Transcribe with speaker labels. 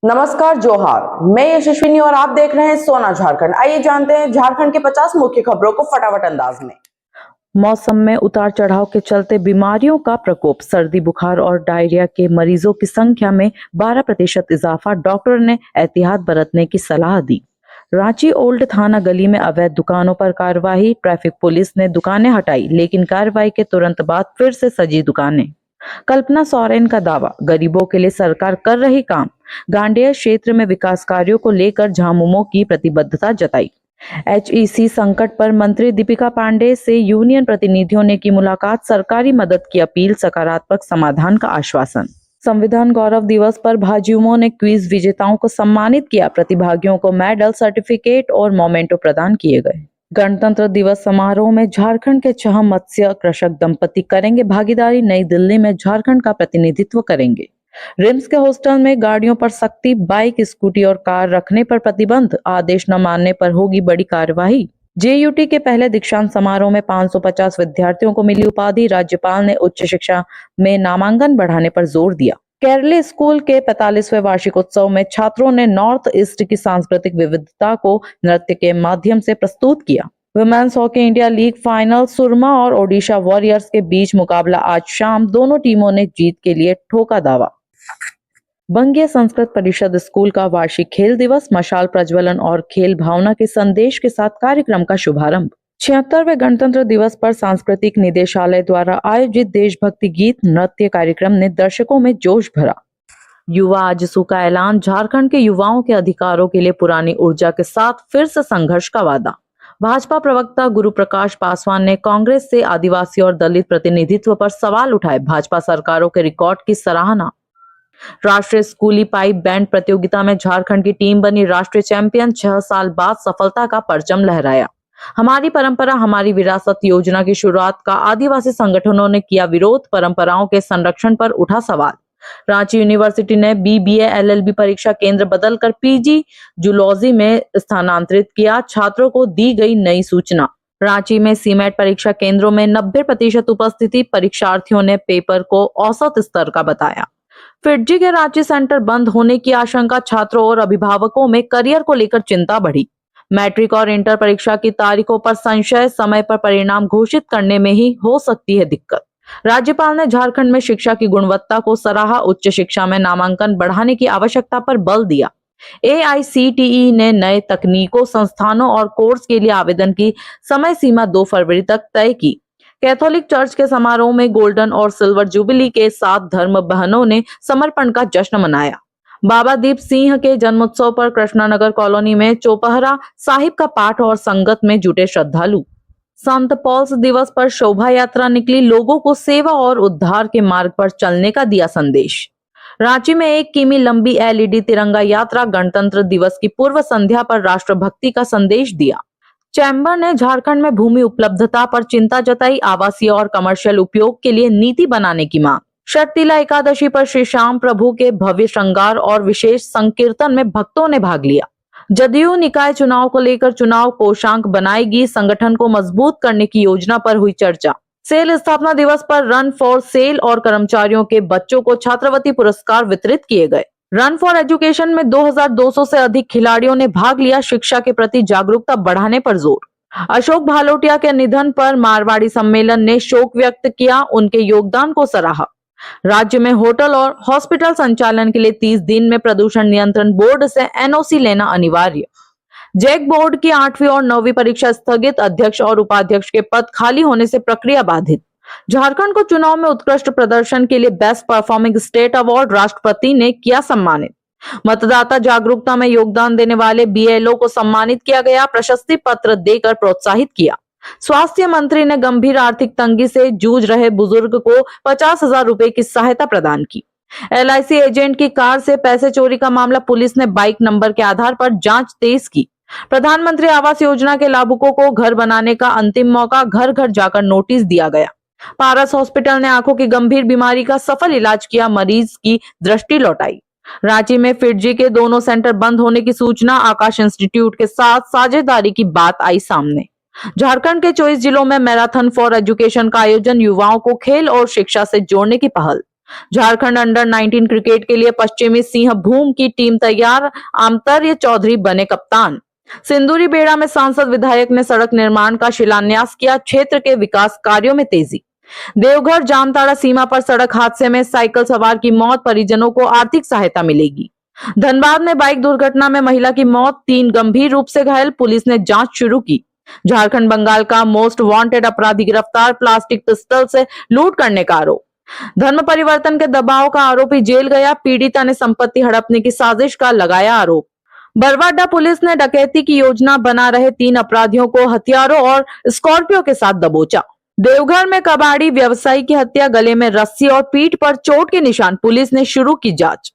Speaker 1: नमस्कार, जोहार। मैं यशस्विनी और आप देख रहे हैं सोना झारखंड। आइए जानते हैं झारखंड के 50 मुख्य खबरों को फटाफट अंदाज में।
Speaker 2: मौसम में उतार चढ़ाव के चलते बीमारियों का प्रकोप, सर्दी, बुखार और डायरिया के मरीजों की संख्या में 12% इजाफा, डॉक्टर ने एहतियात बरतने की सलाह दी। रांची ओल्ड थाना गली में अवैध दुकानों पर कार्रवाई, ट्रैफिक पुलिस ने दुकानें हटाई, लेकिन कार्रवाई के तुरंत बाद फिर से सजी दुकानें। कल्पना सोरेन का दावा, गरीबों के लिए सरकार कर रही काम। गांडेय क्षेत्र में विकास कार्यों को लेकर झामुमो की प्रतिबद्धता जताई। HEC संकट पर मंत्री दीपिका पांडे से यूनियन प्रतिनिधियों ने की मुलाकात, सरकारी मदद की अपील, सकारात्मक समाधान का आश्वासन। संविधान गौरव दिवस पर भाजयुमो ने क्विज विजेताओं को सम्मानित किया, प्रतिभागियों को मेडल, सर्टिफिकेट और मोमेंटो प्रदान किए गए। गणतंत्र दिवस समारोह में झारखंड के 6 मत्स्य कृषक दंपति करेंगे भागीदारी, नई दिल्ली में झारखंड का प्रतिनिधित्व करेंगे। रिम्स के हॉस्टल में गाड़ियों पर सख्ती, बाइक, स्कूटी और कार रखने पर प्रतिबंध, आदेश न मानने पर होगी बड़ी कार्यवाही। JUT के पहले दीक्षांत समारोह में 550 विद्यार्थियों को मिली उपाधि, राज्यपाल ने उच्च शिक्षा में नामांकन बढ़ाने पर जोर दिया। केरली स्कूल के 45वें वार्षिक उत्सव में छात्रों ने नॉर्थ ईस्ट की सांस्कृतिक विविधता को नृत्य के माध्यम से प्रस्तुत किया। Women's hockey India league final, Soorma और ओडिशा वॉरियर्स के बीच मुकाबला आज शाम, दोनों टीमों ने जीत के लिए ठोका दावा। बंगीय संस्कृत परिषद स्कूल का वार्षिक खेल दिवस, मशाल प्रज्वलन और खेल भावना के संदेश के साथ कार्यक्रम का शुभारंभ। 76वें गणतंत्र दिवस पर सांस्कृतिक निदेशालय द्वारा आयोजित देशभक्ति गीत नृत्य कार्यक्रम ने दर्शकों में जोश भरा। युवा आजसू का ऐलान, झारखंड के युवाओं के अधिकारों के लिए पुरानी ऊर्जा के साथ फिर से संघर्ष का वादा। भाजपा प्रवक्ता गुरु प्रकाश पासवान ने कांग्रेस से आदिवासी और दलित प्रतिनिधित्व पर सवाल उठाए, भाजपा सरकारों के रिकॉर्ड की सराहना। राष्ट्रीय स्कूली पाइप बैंड प्रतियोगिता में झारखंड की टीम बनी राष्ट्रीय चैंपियन, 6 साल बाद सफलता का परचम लहराया। हमारी परंपरा हमारी विरासत योजना की शुरुआत का आदिवासी संगठनों ने किया विरोध, परंपराओं के संरक्षण पर उठा सवाल। रांची यूनिवर्सिटी ने BBA LLB परीक्षा केंद्र बदलकर PG जूलॉजी में स्थानांतरित किया, छात्रों को दी गई नई सूचना। रांची में सीमेट परीक्षा केंद्रों में 90% उपस्थिति, परीक्षार्थियों ने पेपर को औसत स्तर का बताया। फिटजी के रांची सेंटर बंद होने की आशंका, छात्रों और अभिभावकों में करियर को लेकर चिंता बढ़ी। मैट्रिक और इंटर परीक्षा की तारीखों पर संशय, समय पर परिणाम घोषित करने में ही हो सकती है दिक्कत। राज्यपाल ने झारखंड में शिक्षा की गुणवत्ता को सराहा, उच्च शिक्षा में नामांकन बढ़ाने की आवश्यकता पर बल दिया। AICTE ने नए तकनीकों, संस्थानों और कोर्स के लिए आवेदन की समय सीमा 2 फरवरी तक तय की। कैथोलिक चर्च के समारोह में गोल्डन और सिल्वर जुबिली के साथ धर्म बहनों ने समर्पण का जश्न मनाया। बाबा दीप सिंह के जन्मोत्सव पर कृष्णानगर कॉलोनी में चौपहरा साहिब का पाठ और संगत में जुटे श्रद्धालु। संत पॉल्स दिवस पर शोभा यात्रा निकली, लोगों को सेवा और उद्धार के मार्ग पर चलने का दिया संदेश। रांची में 1 किमी लंबी LED तिरंगा यात्रा गणतंत्र दिवस की पूर्व संध्या पर राष्ट्रभक्ति का संदेश दिया। चैम्बर ने झारखंड में भूमि उपलब्धता पर चिंता जताई, आवासीय और कमर्शियल उपयोग के लिए नीति बनाने की मांग। षटतिला एकादशी पर श्री श्याम प्रभु के भव्य श्रृंगार और विशेष संकीर्तन में भक्तों ने भाग लिया। जदयू निकाय चुनाव को लेकर चुनाव कोषांक बनाएगी, संगठन को मजबूत करने की योजना पर हुई चर्चा। सेल स्थापना दिवस पर रन फॉर सेल और कर्मचारियों के बच्चों को छात्रवृत्ति पुरस्कार वितरित किए गए। रन फॉर एजुकेशन में 2200 से अधिक खिलाड़ियों ने भाग लिया, शिक्षा के प्रति जागरूकता बढ़ाने पर जोर। अशोक भालोटिया के निधन पर मारवाड़ी सम्मेलन ने शोक व्यक्त किया, उनके योगदान को सराहा। राज्य में होटल और हॉस्पिटल संचालन के लिए 30 दिन में प्रदूषण नियंत्रण बोर्ड से NOC लेना अनिवार्य। जैक बोर्ड की 8वीं और 9वीं परीक्षा स्थगित, अध्यक्ष और उपाध्यक्ष के पद खाली होने से प्रक्रिया बाधित। झारखंड को चुनाव में उत्कृष्ट प्रदर्शन के लिए बेस्ट परफॉर्मिंग स्टेट अवार्ड राष्ट्रपति ने किया सम्मानित। मतदाता जागरूकता में योगदान देने वाले BLO को सम्मानित किया गया, प्रशस्ति पत्र देकर प्रोत्साहित किया। स्वास्थ्य मंत्री ने गंभीर आर्थिक तंगी से जूझ रहे बुजुर्ग को 50,000 रुपए की सहायता प्रदान की। LIC एजेंट की कार से पैसे चोरी का मामला, पुलिस ने बाइक नंबर के आधार पर जांच तेज की। प्रधानमंत्री आवास योजना के लाभुकों को घर बनाने का अंतिम मौका, घर घर जाकर नोटिस दिया गया। पारस हॉस्पिटल ने आंखों की गंभीर बीमारी का सफल इलाज किया, मरीज की दृष्टि लौटाई। रांची में फिटजी के दोनों सेंटर बंद होने की सूचना, आकाश इंस्टीट्यूट के साथ साझेदारी की बात आई सामने। झारखंड के 24 जिलों में मैराथन फॉर एजुकेशन का आयोजन, युवाओं को खेल और शिक्षा से जोड़ने की पहल। झारखंड अंडर 19 क्रिकेट के लिए पश्चिमी सिंहभूम की टीम तैयार, आमतर्य चौधरी बने कप्तान। सिंदूरी बेड़ा में सांसद विधायक ने सड़क निर्माण का शिलान्यास किया, क्षेत्र के विकास कार्यों में तेजी। देवघर जामताड़ा सीमा पर सड़क हादसे में साइकिल सवार की मौत, परिजनों को आर्थिक सहायता मिलेगी। धनबाद में बाइक दुर्घटना में महिला की मौत, 3 गंभीर रूप से घायल, पुलिस ने जांच शुरू की। झारखंड बंगाल का मोस्ट वांटेड अपराधी गिरफ्तार, प्लास्टिक पिस्टल से लूट करने का आरोप। धर्म परिवर्तन के दबाव का आरोपी जेल गया, पीड़िता ने संपत्ति हड़पने की साजिश का लगाया आरोप। बरवाडा पुलिस ने डकैती की योजना बना रहे 3 अपराधियों को हथियारों और स्कॉर्पियो के साथ दबोचा। देवघर में कबाड़ी व्यवसायी की हत्या, गले में रस्सी और पीठ पर चोट के निशान, पुलिस ने शुरू की जांच।